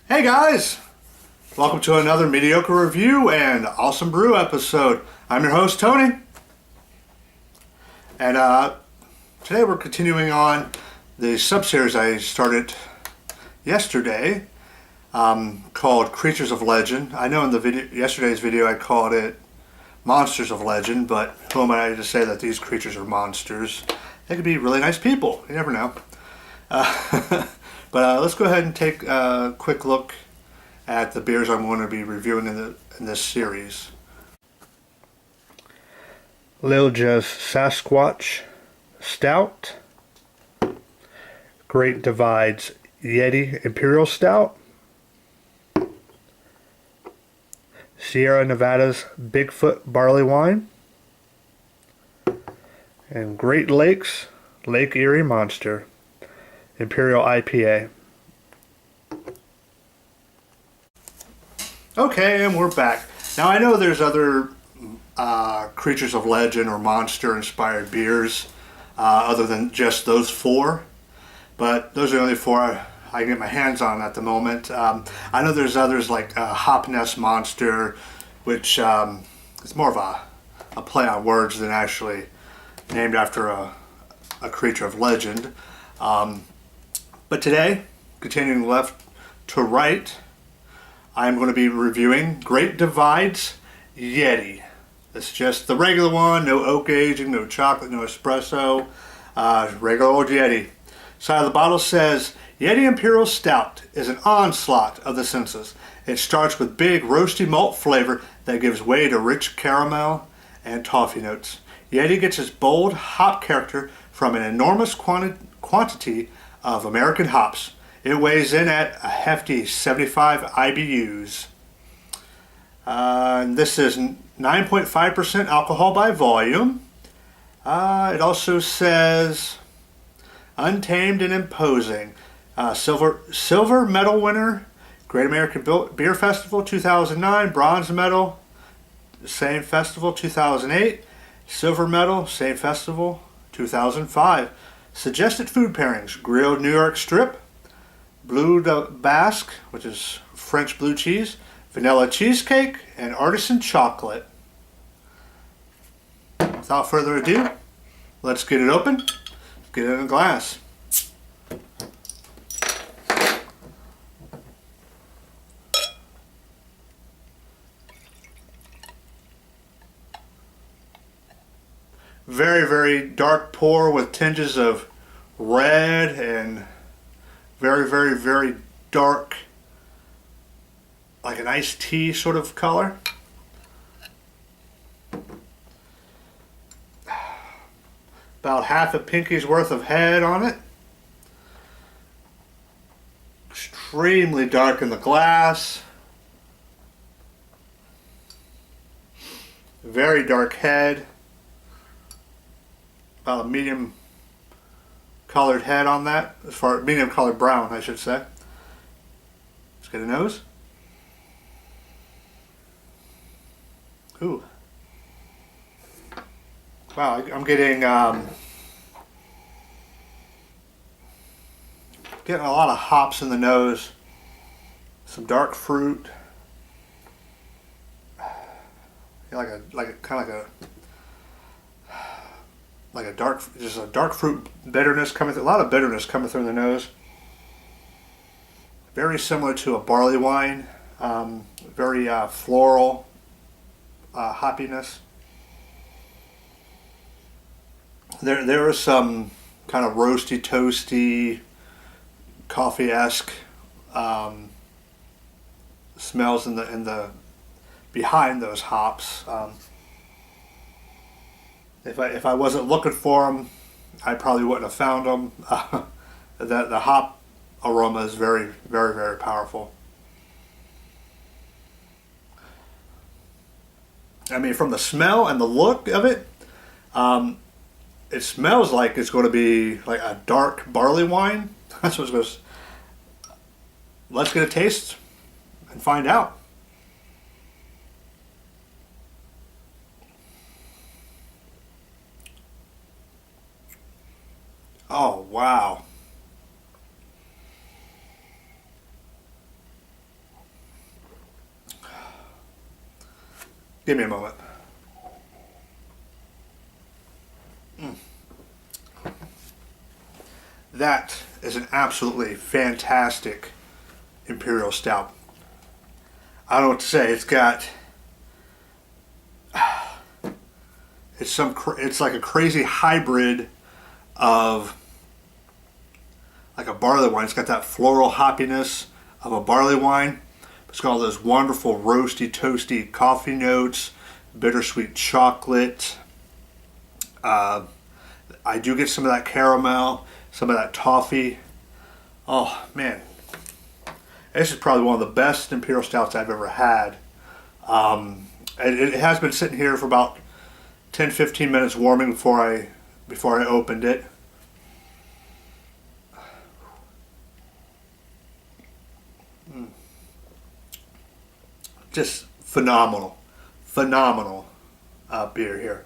Hey guys! Welcome to another Mediocre review and awesome brew episode. I'm your host Tony. And today we're continuing on the sub-series I started yesterday called Creatures of Legend. I know in the yesterday's video I called it Monsters of Legend, but who am I to say that these creatures are monsters? They could be really nice people. You never know. But let's go ahead and take a quick look at the beers I'm going to be reviewing in this series. Lil Joe's Sasquatch Stout, Great Divide's Yeti Imperial Stout, Sierra Nevada's Bigfoot Barley Wine, and Great Lakes Lake Erie Monster Imperial IPA. Okay, and we're back. Now I know there's other Creatures of Legend or monster inspired beers other than just those four, but those are the only four I can get my hands on at the moment. I know there's others like Hop Nest Monster, which is more of a play on words than actually named after a creature of legend. But today, continuing left to right, I'm going to be reviewing Great Divide's Yeti. It's just the regular one, no oak aging, no chocolate, no espresso, regular old Yeti. Side of the bottle says, Yeti Imperial Stout is an onslaught of the senses. It starts with big roasty malt flavor that gives way to rich caramel and toffee notes. Yeti gets its bold hop character from an enormous quantity of American hops. It weighs in at a hefty 75 IBUs. This is 9.5% alcohol by volume. It also says untamed and imposing. Silver medal winner, Great American Beer Festival 2009, bronze medal, same festival 2008, silver medal, same festival 2005. Suggested food pairings: grilled New York strip, bleu de Basque, which is French blue cheese, vanilla cheesecake, and artisan chocolate. Without further ado, let's get it open, get it in a glass. Very, very dark pour with tinges of red and very, very, very dark, like an iced tea sort of color. About half a pinky's worth of head on it. Extremely dark in the glass. Very dark head. About a medium colored head on that, as far as medium colored brown, I should say. Let's get a nose. Ooh. Wow, I'm getting getting a lot of hops in the nose. Some dark fruit. Like a dark fruit bitterness coming through, a lot of bitterness coming through the nose. Very similar to a barley wine, very floral hoppiness. There is some kind of roasty, toasty, coffee-esque smells in the behind those hops. If I wasn't looking for them, I probably wouldn't have found them. The hop aroma is very, very, very powerful. I mean, from the smell and the look of it, it smells like it's going to be like a dark barley wine. That's what it goes. Let's get a taste and find out. Oh, wow. Give me a moment. That is an absolutely fantastic imperial stout. I don't know what to say. It's got it's like a crazy hybrid of like a barley wine. It's got that floral hoppiness of a barley wine. It's got all those wonderful roasty, toasty coffee notes, bittersweet chocolate. I do get some of that caramel, some of that toffee. Oh man, this is probably one of the best imperial stouts I've ever had. It has been sitting here for about 10-15 minutes warming before I opened it. Just phenomenal beer here.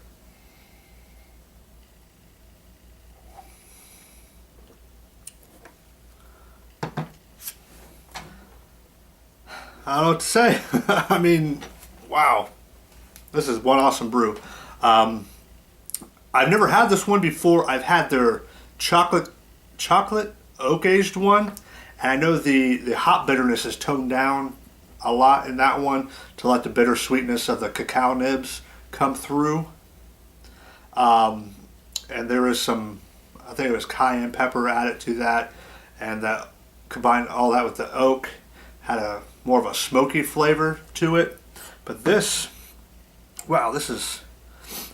I don't know what to say. I mean, wow, this is one awesome brew. I've never had this one before. I've had their chocolate oak aged one, and I know the hop bitterness is toned down a lot in that one to let the bittersweetness of the cacao nibs come through. And there is some, I think it was cayenne pepper added to that, and that combined all that with the oak had a more of a smoky flavor to it. But this, wow, this is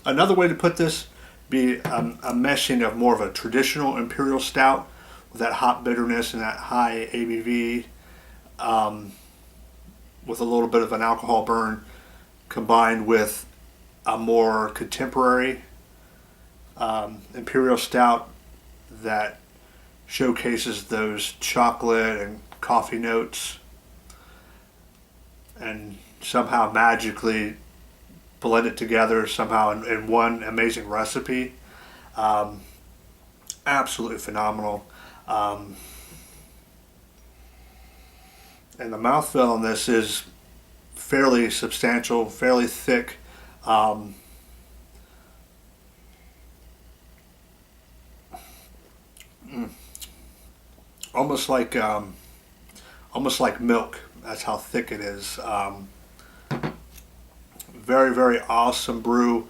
another way to put this, be a meshing of more of a traditional imperial stout with that hop bitterness and that high ABV, with a little bit of an alcohol burn, combined with a more contemporary imperial stout that showcases those chocolate and coffee notes, and somehow magically blend it together somehow in one amazing recipe. Absolutely phenomenal. And the mouthfeel on this is fairly substantial, fairly thick. Almost like milk. That's how thick it is. Very, very awesome brew.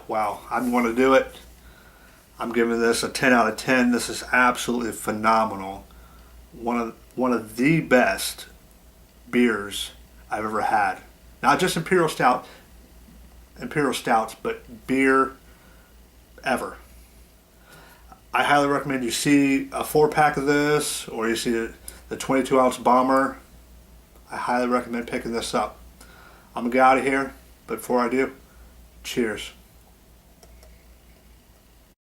Wow, I'm going to do it. I'm giving this a 10 out of 10. This is absolutely phenomenal. One of the best beers I've ever had. Not just imperial stouts, but beer ever. I highly recommend you see a 4-pack of this, or you see the 22-ounce bomber. I highly recommend picking this up. I'm gonna get out of here, but before I do, cheers.